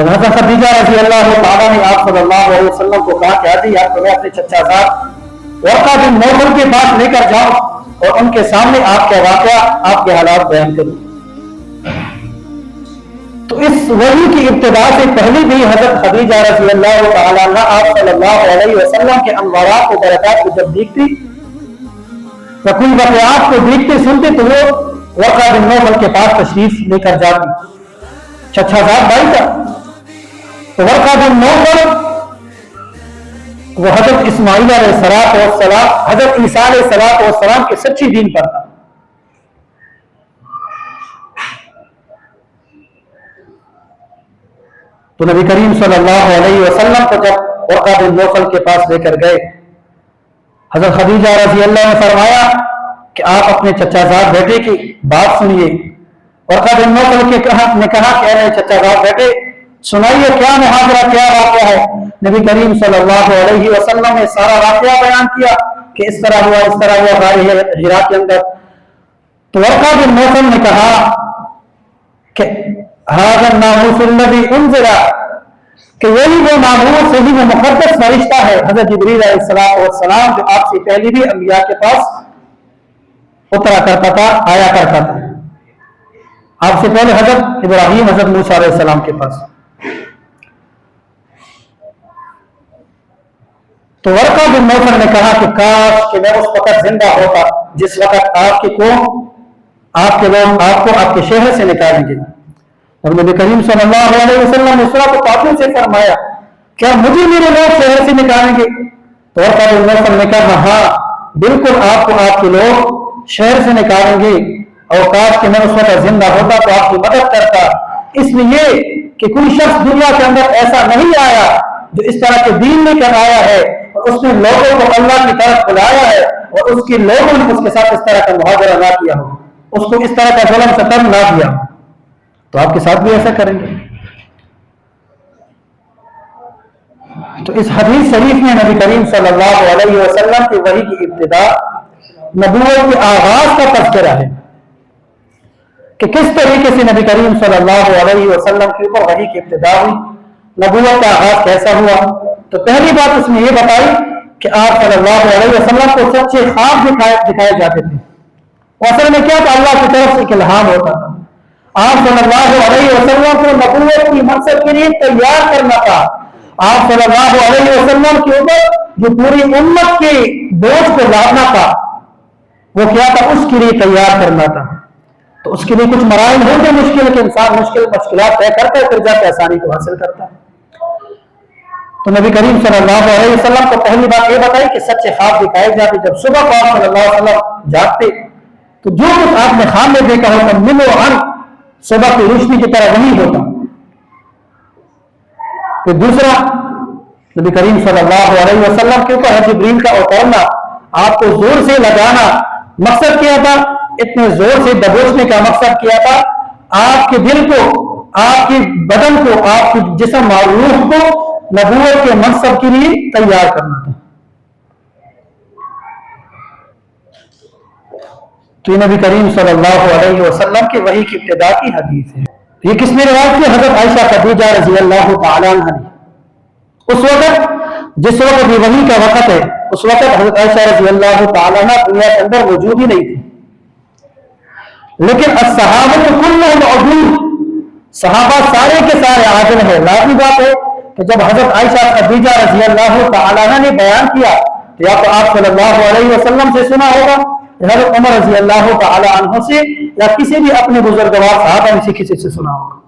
حضرت خدیجہ رضی اللہ تعالیٰ نے آپ صلی اللہ علیہ وسلم کو کہا کہ آجی آپ تمہیں اپنے چچا زاد ورقہ بن نوفل کے پاس لے کر جاؤ اور ان کے سامنے آپ کے واقعہ آپ کے حالات بیان کرو. تو اس وحی کی ابتدا سے پہلے بھی حضرت خدیجہ رضی اللہ تعالیٰ عنہ آپ صلی اللہ علیہ وسلم کے انوارات و برکات کو جب دیکھتی یا کوئی واقعات کو دیکھتے سنتے تو وہ ورقہ بن نوفل کے پاس تشریف لے کر جاتی. چچا زاد بھائی کا ورقہ بن نوفل وہ حضرت اسماعیل علیہ السلام حضرت عیسیٰ علیہ السلام کے سچی دین پر تھا. تو نبی کریم صلی اللہ علیہ وسلم کو جب ورقہ بن نوفل کے پاس لے کر گئے حضرت خدیجہ رضی اللہ نے فرمایا کہ آپ اپنے چچا زاد بیٹے کی بات سنیے. ورقہ بن نوفل نے کہا کہ اے چچا زاد بیٹے سنائیے کیا محاضرہ کیا واقعہ ہے. نبی کریم صلی اللہ علیہ وسلم نے سارا واقعہ بیان کیا کہ اس طرح ہوا غار حرا کے اندر. تو ورقہ بن نوفل نے کہا کہ ھذا الناموس الذی انزل کہ یہی وہ ناموس یہی وہ مقدس فرشتہ ہے حضرت جبریل علیہ السلام جو آپ سے پہلے بھی انبیاء کے پاس اترا کرتا تھا آیا کرتا تھا. آپ سے پہلے حضرت ابراہیم حضرت موسیٰ علیہ السلام کے پاس. تو ورقہ بن نوفل نے کہا کہ کاش کہ میں اس وقت زندہ ہوتا جس وقت آپ کے لوگ آپ کو آپ کے شہر سے نکالیں گے. اور نبی کریم صلی اللہ علیہ وسلم نے اسرا کو قافلے سے فرمایا کیا مجھے میرے لوگ شہر سے نکالیں گے؟ تو ورقہ بن نوفل نے کہا ہاں بالکل آپ کو آپ کے لوگ شہر سے نکالیں گے اور کاش کہ میں اس وقت زندہ ہوتا تو آپ کی مدد کرتا. اس لیے کہ کوئی شخص دنیا کے اندر ایسا نہیں آیا جو اس طرح کے دین لے کر آیا ہے اور اس نے لوگوں کو اللہ کی طرف بلایا ہے اور اس کے لوگوں نے اس کے ساتھ اس طرح کا محاورہ نہ کیا ہو, اس کو اس طرح کا ظلم ستم نہ دیا ہو. تو آپ کے ساتھ بھی ایسا کریں گے. تو اس حدیث شریف میں نبی کریم صلی اللہ علیہ وسلم کی وحی کی ابتدا نبوت کے آغاز کا تذکرہ ہے کہ کس طریقے سے نبی کریم صلی اللہ علیہ وسلم کے اوپر وحی کی ابتدا ہوئی, نبوت کا آغاز کیسا ہوا. تو پہلی بات اس میں یہ بتائی کہ آپ صلی اللہ علیہ وسلم کو سچے خواب دکھائے جاتے تھے. اصل میں کیا تھا, اللہ کی طرف سے ایک الہام ہوتا تھا. آپ صلی اللہ علیہ وسلم کو نبوت کی منصب کے لیے تیار کرنا تھا. آپ صلی اللہ علیہ وسلم کے اوپر جو پوری امت کے بوجھ کو لانا تھا وہ کیا تھا, اس کے لیے تیار کرنا تھا. تو اس کے لیے کچھ مراحل ہوتے مشکل کہ انسان مشکلات طے کرتا ہے پھر جا کے آسانی کو حاصل کرتا ہے. تو نبی کریم صلی اللہ علیہ وسلم کو پہلی بات یہ بتائی کہ سچے خواب دکھائے جاتے. جب صبح کو آپ صلی اللہ علیہ وسلم جاگتے تو جو کچھ آپ نے خواب میں دیکھا ہوتا من و عن صبح کی روشنی کی طرح وہی ہوتا. پھر دوسرا نبی کریم صلی اللہ علیہ وسلم کے اوپر جبریل کا اترنا, آپ کو زور سے لگانا مقصد کیا تھا, اتنے زور سے دبوچنے کا مقصد کیا تھا آپ کے دل کو, آپ کے بدن کو, آپ کے جسم اور روح کو نبوت کے منصب کے لیے تیار کرنا تھا. تو یہ نبی کریم صلی اللہ علیہ وسلم کی وحی کی ابتدا کی حدیث ہے. یہ کس نے روایت کی؟ حضرت عائشہ خدیجہ رضی اللہ تعالی عنہ نے. اس وقت جس وقت یہ وحی کا وقت ہے اس وقت حضرت عائشہ رضی اللہ تعالی عنہ دنیا کے اندر موجود ہی نہیں تھی. لیکن الصحابہ کلهم عدول, صحابہ سارے کے سارے عادل ہیں. لازمی بات ہے کہ جب حضرت عائشہ خدیجہ رضی اللہ تعالی عنہ نے بیان کیا تو یا تو آپ صلی اللہ علیہ وسلم سے سنا ہوگا, حضرت عمر رضی اللہ تعالی عنہ سے, یا کسی بھی اپنے بزرگوار صحابہ میں سے کسی سے سنا ہوگا.